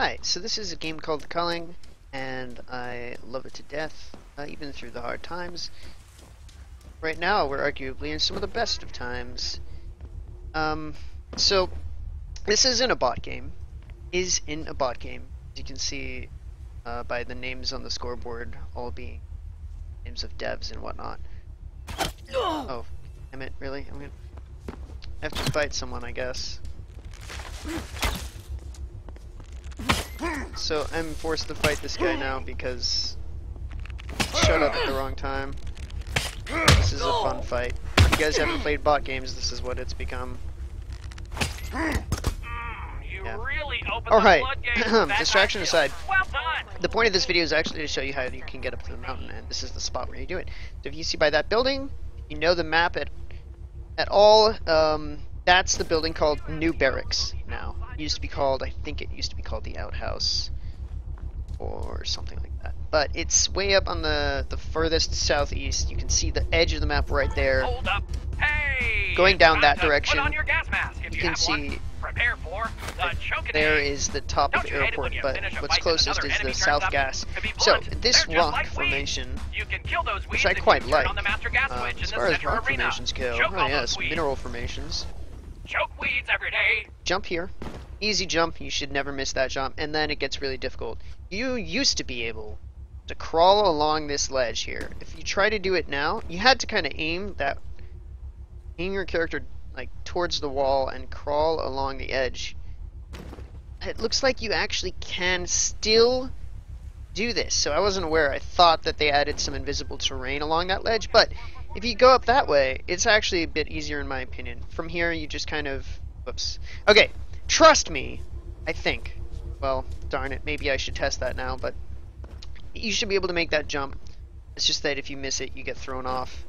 Hi, so this is a game called Culling, and I love it to death, even through the hard times. Right now, we're arguably in some of the best of times. So this is in a bot game. As you can see by the names on the scoreboard, all being names of devs and whatnot. Oh, damn it! Really? I'm gonna have to fight someone, I guess. So I'm forced to fight this guy now because he showed up at the wrong time. This is a fun fight. If you guys haven't played bot games, this is what it's become. Yeah. Alright, distraction aside, the point of this video is actually to show you how you can get up to the mountain, and this is the spot where you do it. So if you see by that building, you know the map at all, that's the building called New Barracks now. It used to be called, I think it used to be called the Outhouse, or something like that. But it's way up on the furthest southeast. You can see the edge of the map right there. Hold up. Hey, going down that direction, put on your gas mask if you can see prepare for the choke there is the top of the airport, but what's closest is the south gas. So this rock formation, which I quite like, as far as rock formations go, oh yes, mineral formations. Choke weeds every day. Jump here. Easy jump, you should never miss that jump, and then it gets really difficult. You used to be able to crawl along this ledge here. If you try to do it now, you had to kind of aim your character like towards the wall and crawl along the edge. It looks like you actually can still do this, so I wasn't aware. I thought that they added some invisible terrain along that ledge, but if you go up that way, it's actually a bit easier in my opinion. From here, you just kind of... Whoops. Okay, trust me, I think. Well, darn it, maybe I should test that now, but you should be able to make that jump. It's just that if you miss it, you get thrown off.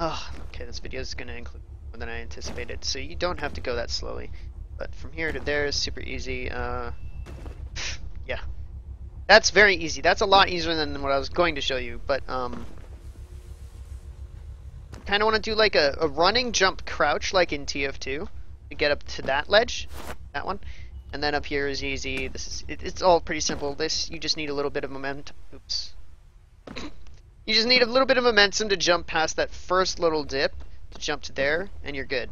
Oh, okay, this video is going to include more than I anticipated, so you don't have to go that slowly. But from here to there is super easy. Yeah. That's very easy. That's a lot easier than what I was going to show you, but, kind of want to do like a running jump crouch like in TF2 to get up to that ledge, that one. And then up here is easy. It's all pretty simple. This, you just need a little bit of momentum. Oops. You just need a little bit of momentum to jump past that first little dip, to jump to there, and you're good.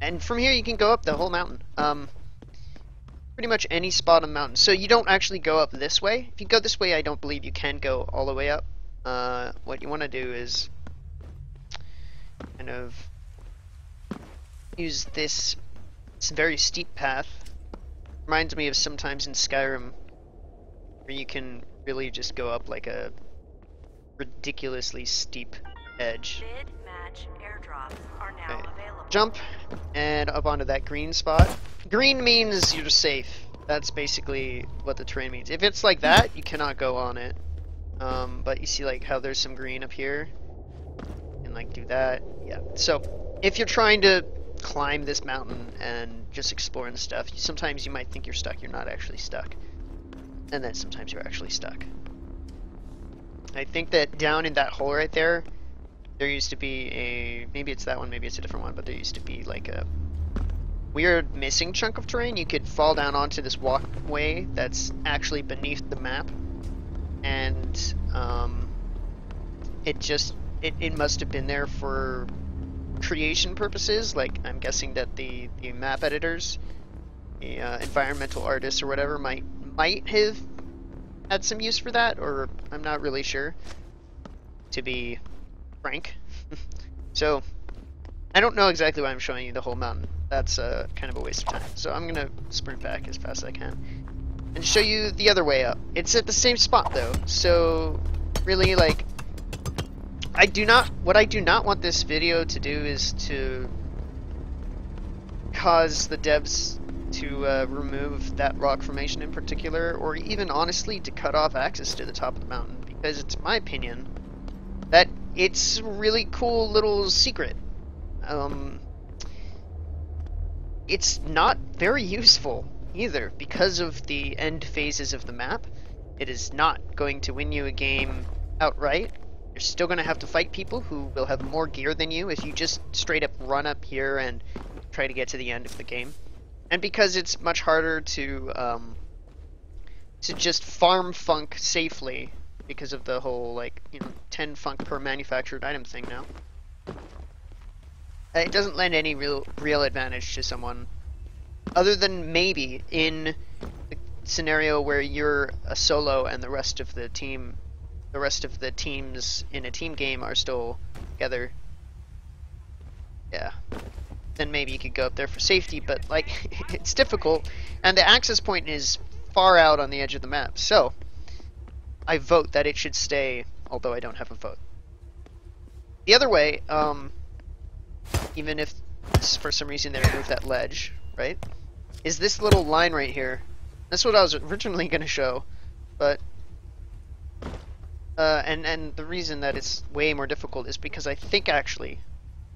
And from here you can go up the whole mountain. Pretty much any spot on the mountain. So you don't actually go up this way. If you go this way, I don't believe you can go all the way up. What you want to do is kind of use this very steep path. Reminds me of sometimes in Skyrim where you can really just go up like a ridiculously steep edge. Mid-match airdrops are now available. Jump and up onto that green spot. Green means you're safe. That's basically what the terrain means. If it's like that, you cannot go on it. But you see like how there's some green up here? And like do that. Yeah. So if you're trying to climb this mountain and just exploring stuff, sometimes you might think you're stuck. You're not actually stuck. And then sometimes you're actually stuck. I think that down in that hole right there, there used to be a, maybe it's that one, maybe it's a different one, but there used to be like a weird missing chunk of terrain. You could fall down onto this walkway that's actually beneath the map, and it must have been there for creation purposes. Like, I'm guessing that the map editors, the environmental artists or whatever might have had some use for that, or I'm not really sure, to be frank. So I don't know exactly why I'm showing you the whole mountain. That's kind of a waste of time. So I'm gonna sprint back as fast as I can and show you the other way up. It's at the same spot though, so really, like, what I do not want this video to do is to cause the devs to remove that rock formation in particular, or even honestly to cut off access to the top of the mountain, because it's my opinion that it's a really cool little secret. It's not very useful either because of the end phases of the map. It is not going to win you a game outright. You're still going to have to fight people who will have more gear than you if you just straight up run up here and try to get to the end of the game. and because it's much harder to just farm funk safely because of the whole, like, 10 funk per manufactured item thing now. It doesn't lend any real advantage to someone, other than maybe in the scenario where you're a solo and the rest of the teams in a team game are still together. Yeah. Then maybe you could go up there for safety, but, like, it's difficult, and the access point is far out on the edge of the map, so I vote that it should stay, although I don't have a vote. The other way, even if for some reason they remove that ledge, right, is this little line right here. That's what I was originally going to show, but and the reason that it's way more difficult is because I think actually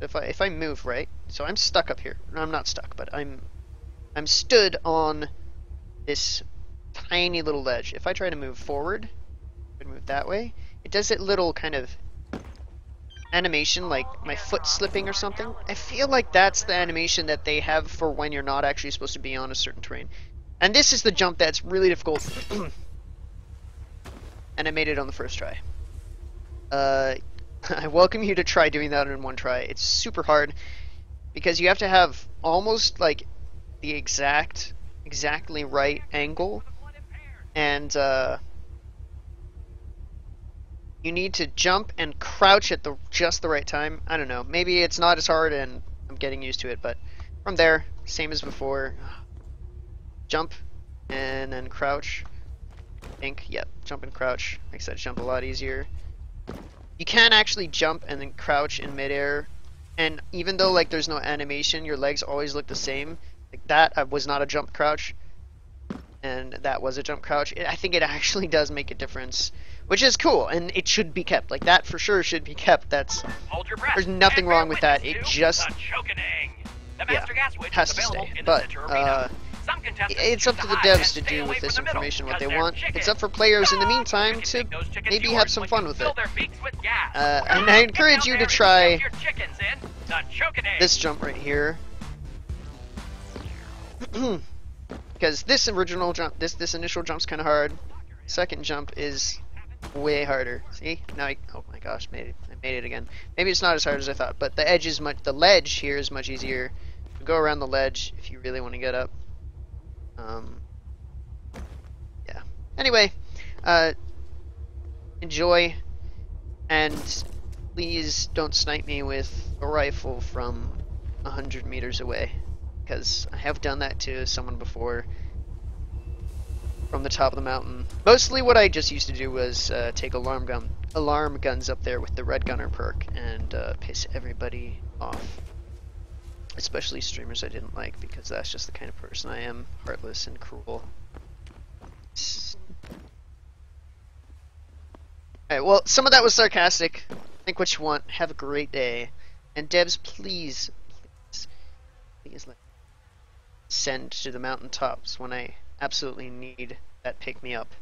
if I move, right, so I'm stuck up here. No, I'm not stuck, but I'm stood on this tiny little ledge. If I try to move forward and move that way, it does that little kind of animation like my foot slipping or something. I feel like that's the animation that they have for when you're not actually supposed to be on a certain terrain. And this is the jump that's really difficult. And I made it on the first try. I welcome you to try doing that in one try. It's super hard because you have to have almost like the exactly right angle, and you need to jump and crouch at just the right time. I don't know. Maybe it's not as hard and I'm getting used to it, but from there, same as before. Jump and then crouch. I think, yep, jump and crouch makes that jump a lot easier. You can actually jump and then crouch in midair, and even though like there's no animation, your legs always look the same. Like that was not a jump crouch, and that was a jump crouch. I think it actually does make a difference, which is cool, and it should be kept. Like that for sure should be kept. Hold your breath. There's nothing wrong with that. It The just gas switch has is to available stay. in the But center arena. Some contestants it's up choose to the hide devs and to stay do away with this from the middle information what they because they're want. chickens. It's up for players in the You meantime can to make those chickens maybe yours have some when fun you with fill it. their beaks with gas. And I encourage you to try Your chickens in the choking this jump right here. Because this original jump, this initial jump's kind of hard. Second jump is way harder. See? Now oh my gosh, I made it again. Maybe it's not as hard as I thought, but the ledge here is much easier. You go around the ledge if you really want to get up. Yeah. Anyway, enjoy, and please don't snipe me with a rifle from 100 meters away, because I have done that to someone before from the top of the mountain. Mostly what I just used to do was take alarm guns up there with the red gunner perk and piss everybody off. Especially streamers I didn't like, because that's just the kind of person I am, heartless and cruel. Alright, well, some of that was sarcastic. Think what you want. Have a great day. And Debs, please let me send to the mountaintops when I absolutely need that pick-me-up.